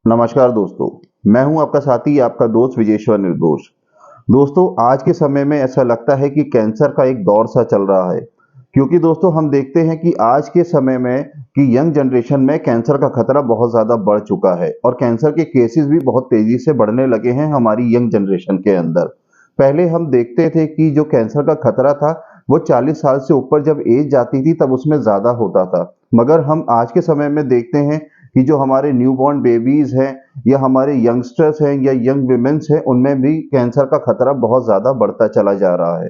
नमस्कार दोस्तों, मैं हूं आपका साथी, आपका दोस्त विजेश्वर निर्दोष। दोस्तों, आज के समय में ऐसा लगता है कि कैंसर का एक दौर सा चल रहा है, क्योंकि दोस्तों हम देखते हैं कि आज के समय में कि यंग जनरेशन में कैंसर का खतरा बहुत ज़्यादा बढ़ चुका है और कैंसर के केसेस भी बहुत तेज़ी से बढ़ने लगे हैं हमारी यंग जनरेशन के अंदर। पहले हम देखते थे कि जो कैंसर का खतरा था, वो 40 साल से ऊपर जब एज जाती थी तब उसमें ज़्यादा होता था। मगर हम आज के समय में देखते हैं कि जो हमारे न्यूबॉर्न बेबीज़ हैं या हमारे यंगस्टर्स हैं या यंग विमेन्स हैं, उनमें भी कैंसर का खतरा बहुत ज़्यादा बढ़ता चला जा रहा है।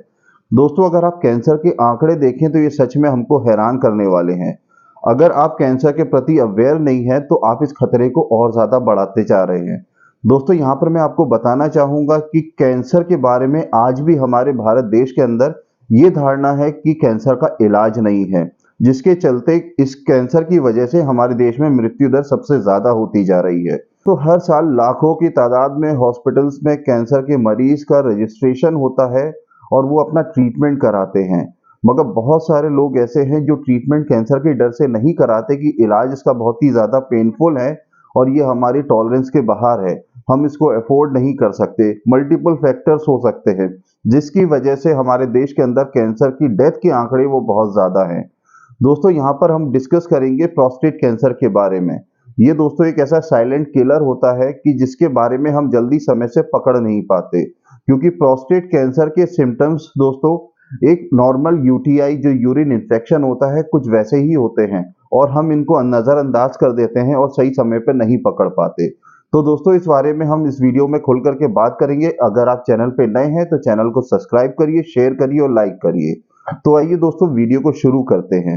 दोस्तों, अगर आप कैंसर के आंकड़े देखें तो ये सच में हमको हैरान करने वाले हैं। अगर आप कैंसर के प्रति अवेयर नहीं हैं तो आप इस खतरे को और ज़्यादा बढ़ाते जा रहे हैं। दोस्तों, यहाँ पर मैं आपको बताना चाहूँगा कि कैंसर के बारे में आज भी हमारे भारत देश के अंदर ये धारणा है कि कैंसर का इलाज नहीं है, जिसके चलते इस कैंसर की वजह से हमारे देश में मृत्यु दर सबसे ज़्यादा होती जा रही है। तो हर साल लाखों की तादाद में हॉस्पिटल्स में कैंसर के मरीज का रजिस्ट्रेशन होता है और वो अपना ट्रीटमेंट कराते हैं। मगर बहुत सारे लोग ऐसे हैं जो ट्रीटमेंट कैंसर के डर से नहीं कराते कि इलाज इसका बहुत ही ज़्यादा पेनफुल है और ये हमारी टॉलरेंस के बाहर है, हम इसको अफोर्ड नहीं कर सकते। मल्टीपल फैक्टर्स हो सकते हैं जिसकी वजह से हमारे देश के अंदर कैंसर की डेथ के आंकड़े वो बहुत ज़्यादा हैं। दोस्तों, यहाँ पर हम डिस्कस करेंगे प्रोस्टेट कैंसर के बारे में। ये दोस्तों एक ऐसा साइलेंट किलर होता है कि जिसके बारे में हम जल्दी समय से पकड़ नहीं पाते, क्योंकि प्रोस्टेट कैंसर के सिम्टम्स दोस्तों एक नॉर्मल यूटीआई जो यूरिन इन्फेक्शन होता है कुछ वैसे ही होते हैं और हम इनको नज़रअंदाज कर देते हैं और सही समय पर नहीं पकड़ पाते। तो दोस्तों, इस बारे में हम इस वीडियो में खुल करके बात करेंगे। अगर आप चैनल पे नए हैं तो चैनल को सब्सक्राइब करिए, शेयर करिए और लाइक करिए। तो आइए दोस्तों वीडियो को शुरू करते हैं।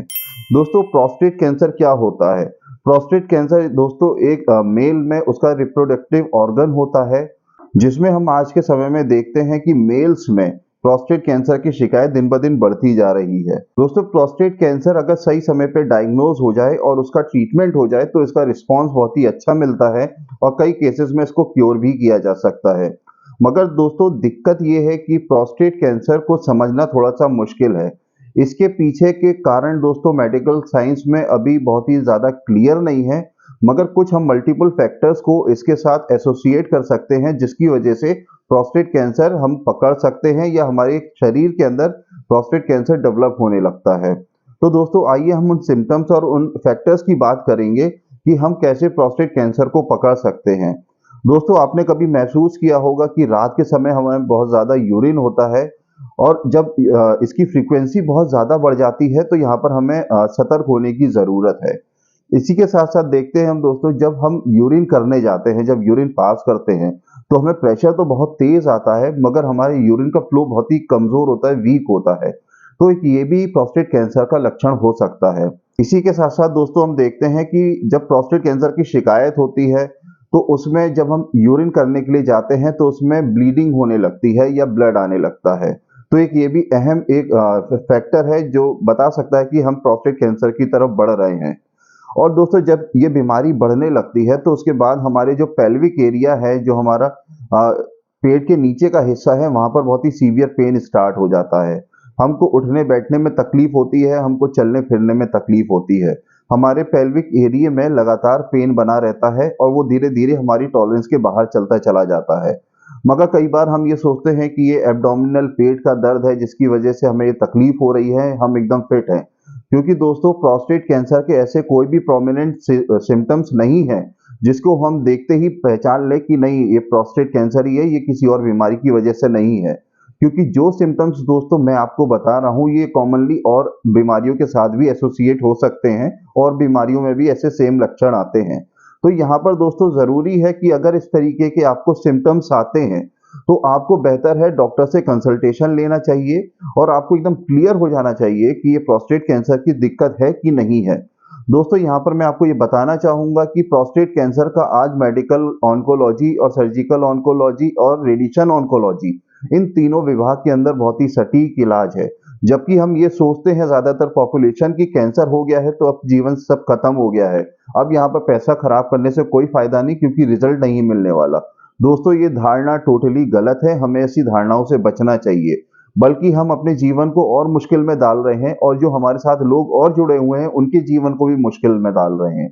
दोस्तों, प्रोस्टेट कैंसर क्या होता है? प्रोस्टेट कैंसर दोस्तों एक मेल में उसका रिप्रोडक्टिव ऑर्गन होता है, जिसमें हम आज के समय में देखते हैं कि मेल्स में प्रोस्टेट कैंसर की शिकायत दिन ब दिन बढ़ती जा रही है। दोस्तों, प्रोस्टेट कैंसर अगर सही समय पे डायग्नोज हो जाए और उसका ट्रीटमेंट हो जाए तो इसका रिस्पॉन्स बहुत ही अच्छा मिलता है और कई केसेस में इसको क्योर भी किया जा सकता है। मगर दोस्तों, दिक्कत ये है कि प्रोस्टेट कैंसर को समझना थोड़ा सा मुश्किल है। इसके पीछे के कारण दोस्तों मेडिकल साइंस में अभी बहुत ही ज़्यादा क्लियर नहीं है, मगर कुछ हम मल्टीपल फैक्टर्स को इसके साथ एसोसिएट कर सकते हैं जिसकी वजह से प्रोस्टेट कैंसर हम पकड़ सकते हैं या हमारे शरीर के अंदर प्रोस्टेट कैंसर डेवलप होने लगता है। तो दोस्तों, आइए हम उन सिम्टम्स और उन फैक्टर्स की बात करेंगे कि हम कैसे प्रोस्टेट कैंसर को पकड़ सकते हैं। दोस्तों, आपने कभी महसूस किया होगा कि रात के समय हमें बहुत ज़्यादा यूरिन होता है और जब इसकी फ्रीक्वेंसी बहुत ज़्यादा बढ़ जाती है तो यहाँ पर हमें सतर्क होने की ज़रूरत है। इसी के साथ साथ देखते हैं हम दोस्तों, जब हम यूरिन करने जाते हैं, जब यूरिन पास करते हैं तो हमें प्रेशर तो बहुत तेज़ आता है मगर हमारे यूरिन का फ्लो बहुत ही कमज़ोर होता है, वीक होता है। तो एक ये भी प्रोस्टेट कैंसर का लक्षण हो सकता है। इसी के साथ साथ दोस्तों हम देखते हैं कि जब प्रोस्टेट कैंसर की शिकायत होती है तो उसमें जब हम यूरिन करने के लिए जाते हैं तो उसमें ब्लीडिंग होने लगती है या ब्लड आने लगता है। तो एक ये भी अहम एक फैक्टर है जो बता सकता है कि हम प्रोस्टेट कैंसर की तरफ बढ़ रहे हैं। और दोस्तों, जब ये बीमारी बढ़ने लगती है तो उसके बाद हमारे जो पेल्विक एरिया है, जो हमारा पेट के नीचे का हिस्सा है, वहाँ पर बहुत ही सीवियर पेन स्टार्ट हो जाता है। हमको उठने बैठने में तकलीफ होती है, हमको चलने फिरने में तकलीफ होती है। हमारे पेल्विक एरिया में लगातार पेन बना रहता है और वो धीरे धीरे हमारी टॉलरेंस के बाहर चलता चला जाता है। मगर कई बार हम ये सोचते हैं कि ये एब्डोमिनल पेट का दर्द है जिसकी वजह से हमें ये तकलीफ हो रही है, हम एकदम फिट हैं। क्योंकि दोस्तों, प्रोस्टेट कैंसर के ऐसे कोई भी प्रोमिनेंट सिम्टम्स नहीं है जिसको हम देखते ही पहचान लें कि नहीं ये प्रोस्टेट कैंसर ही है, ये किसी और बीमारी की वजह से नहीं है। क्योंकि जो सिम्टम्स दोस्तों मैं आपको बता रहा हूँ ये कॉमनली और बीमारियों के साथ भी एसोसिएट हो सकते हैं और बीमारियों में भी ऐसे सेम लक्षण आते हैं। तो यहाँ पर दोस्तों ज़रूरी है कि अगर इस तरीके के आपको सिम्टम्स आते हैं तो आपको बेहतर है डॉक्टर से कंसल्टेशन लेना चाहिए और आपको एकदम क्लियर हो जाना चाहिए कि ये प्रोस्टेट कैंसर की दिक्कत है कि नहीं है। दोस्तों, यहाँ पर मैं आपको ये बताना चाहूँगा कि प्रोस्टेट कैंसर का आज मेडिकल ऑन्कोलॉजी और सर्जिकल ऑन्कोलॉजी और रेडिएशन ऑन्कोलॉजी इन तीनों विभाग के अंदर बहुत ही सटीक इलाज है। जबकि हम ये सोचते हैं ज़्यादातर पॉपुलेशन की कैंसर हो गया है तो अब जीवन सब खत्म हो गया है, अब यहाँ पर पैसा खराब करने से कोई फायदा नहीं क्योंकि रिजल्ट नहीं मिलने वाला। दोस्तों, ये धारणा टोटली गलत है, हमें ऐसी धारणाओं से बचना चाहिए। बल्कि हम अपने जीवन को और मुश्किल में डाल रहे हैं और जो हमारे साथ लोग और जुड़े हुए हैं उनके जीवन को भी मुश्किल में डाल रहे हैं।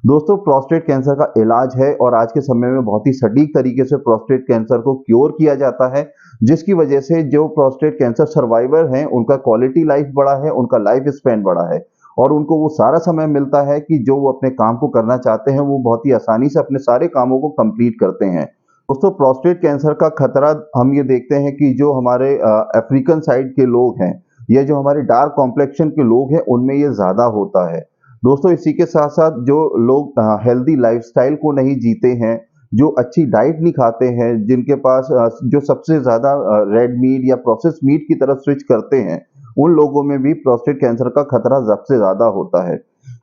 दोस्तों प्रोस्टेट कैंसर का इलाज है और आज के समय में बहुत ही सटीक तरीके से प्रोस्टेट कैंसर को क्योर किया जाता है, जिसकी वजह से जो प्रोस्टेट कैंसर सर्वाइवर हैं उनका क्वालिटी लाइफ बढ़ा है, उनका लाइफ स्पैन बढ़ा है और उनको वो सारा समय मिलता है कि जो वो अपने काम को करना चाहते हैं वो बहुत ही आसानी से अपने सारे कामों को कंप्लीट करते हैं। दोस्तों प्रोस्टेट कैंसर का खतरा हम ये देखते हैं कि जो हमारे अफ्रीकन साइड के लोग हैं या जो हमारे डार्क कॉम्प्लेक्शन के लोग हैं उनमें ये ज़्यादा होता है। दोस्तों इसी के साथ साथ जो लोग हेल्दी लाइफस्टाइल को नहीं जीते हैं, जो अच्छी डाइट नहीं खाते हैं, जिनके पास जो सबसे ज़्यादा रेड मीट या प्रोसेस मीट की तरफ स्विच करते हैं, उन लोगों में भी प्रोस्टेट कैंसर का खतरा सबसे ज़्यादा होता है।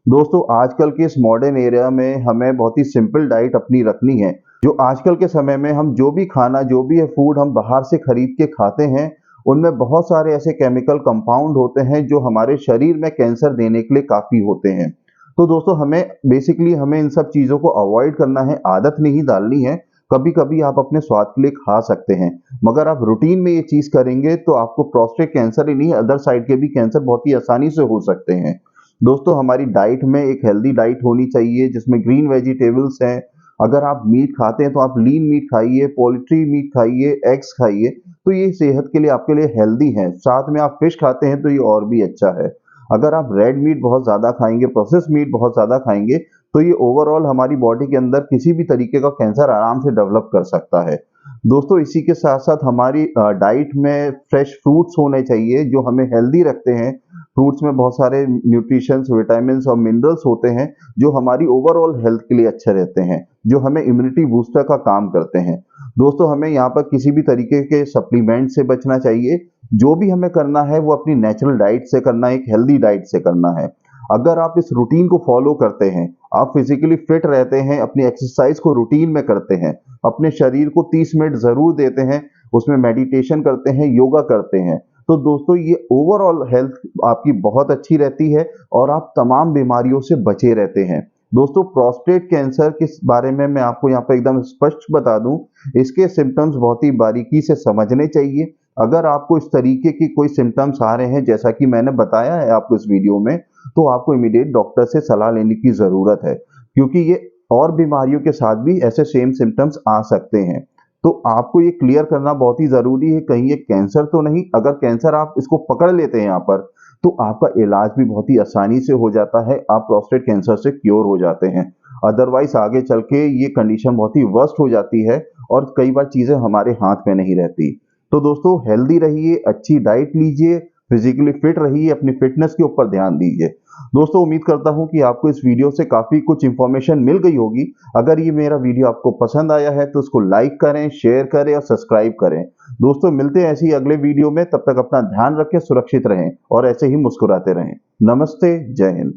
दोस्तों आजकल के इस मॉडर्न एरिया में हमें बहुत ही सिंपल डाइट अपनी रखनी है। जो आजकल के समय में हम जो भी खाना, जो भी है फूड हम बाहर से खरीद के खाते हैं, उनमें बहुत सारे ऐसे केमिकल कंपाउंड होते हैं जो हमारे शरीर में कैंसर देने के लिए काफ़ी होते हैं। तो दोस्तों हमें इन सब चीज़ों को अवॉइड करना है, आदत नहीं डालनी है। कभी-कभी आप अपने स्वाद के लिए खा सकते हैं, मगर आप रूटीन में ये चीज़ करेंगे तो आपको प्रोस्टेट कैंसर ही नहीं, अदर साइड के भी कैंसर बहुत ही आसानी से हो सकते हैं। दोस्तों हमारी डाइट में एक हेल्दी डाइट होनी चाहिए जिसमें ग्रीन वेजिटेबल्स हैं। अगर आप मीट खाते हैं तो आप लीन मीट खाइए, पोल्ट्री मीट खाइए, एग्स खाइए, तो ये सेहत के लिए आपके लिए हेल्दी है। साथ में आप फिश खाते हैं तो ये और भी अच्छा है। अगर आप रेड मीट बहुत ज़्यादा खाएंगे, प्रोसेस मीट बहुत ज़्यादा खाएंगे, तो ये ओवरऑल हमारी बॉडी के अंदर किसी भी तरीके का कैंसर आराम से डेवलप कर सकता है। दोस्तों इसी के साथ साथ हमारी डाइट में फ्रेश फ्रूट्स होने चाहिए जो हमें हेल्दी रखते हैं। फ्रूट्स में बहुत सारे न्यूट्रिशंस, विटामिन्स और मिनरल्स होते हैं जो हमारी ओवरऑल हेल्थ के लिए अच्छे रहते हैं, जो हमें इम्यूनिटी बूस्टर का काम करते हैं। दोस्तों हमें यहाँ पर किसी भी तरीके के सप्लीमेंट से बचना चाहिए। जो भी हमें करना है वो अपनी नेचुरल डाइट से करना है, एक हेल्दी डाइट से करना है। अगर आप इस रूटीन को फॉलो करते हैं, आप फिजिकली फिट रहते हैं, अपनी एक्सरसाइज को रूटीन में करते हैं, अपने शरीर को 30 मिनट ज़रूर देते हैं, उसमें मेडिटेशन करते हैं, योगा करते हैं, तो दोस्तों ये ओवरऑल हेल्थ आपकी बहुत अच्छी रहती है और आप तमाम बीमारियों से बचे रहते हैं। दोस्तों प्रोस्टेट कैंसर के बारे में मैं आपको यहाँ पर एकदम स्पष्ट बता दूं, इसके सिम्टम्स बहुत ही बारीकी से समझने चाहिए। अगर आपको इस तरीके की कोई सिम्टम्स आ रहे हैं जैसा कि मैंने बताया है आपको इस वीडियो में, तो आपको इमीडिएट डॉक्टर से सलाह लेने की ज़रूरत है, क्योंकि ये और बीमारियों के साथ भी ऐसे सेम सिम्टम्स आ सकते हैं। तो आपको ये क्लियर करना बहुत ही ज़रूरी है, कहीं ये कैंसर तो नहीं। अगर कैंसर आप इसको पकड़ लेते हैं यहाँ पर, तो आपका इलाज भी बहुत ही आसानी से हो जाता है, आप प्रोस्टेट कैंसर से क्योर हो जाते हैं। अदरवाइज आगे चल के ये कंडीशन बहुत ही वर्स्ट हो जाती है और कई बार चीज़ें हमारे हाथ में नहीं रहती। तो दोस्तों हेल्दी रहिए, अच्छी डाइट लीजिए, फिजिकली फिट रहिए, अपनी फिटनेस के ऊपर ध्यान दीजिए। दोस्तों उम्मीद करता हूं कि आपको इस वीडियो से काफ़ी कुछ इन्फॉर्मेशन मिल गई होगी। अगर ये मेरा वीडियो आपको पसंद आया है तो उसको लाइक करें, शेयर करें और सब्सक्राइब करें। दोस्तों मिलते हैं ऐसे ही अगले वीडियो में, तब तक अपना ध्यान रखें, सुरक्षित रहें और ऐसे ही मुस्कुराते रहें। नमस्ते, जय हिंद।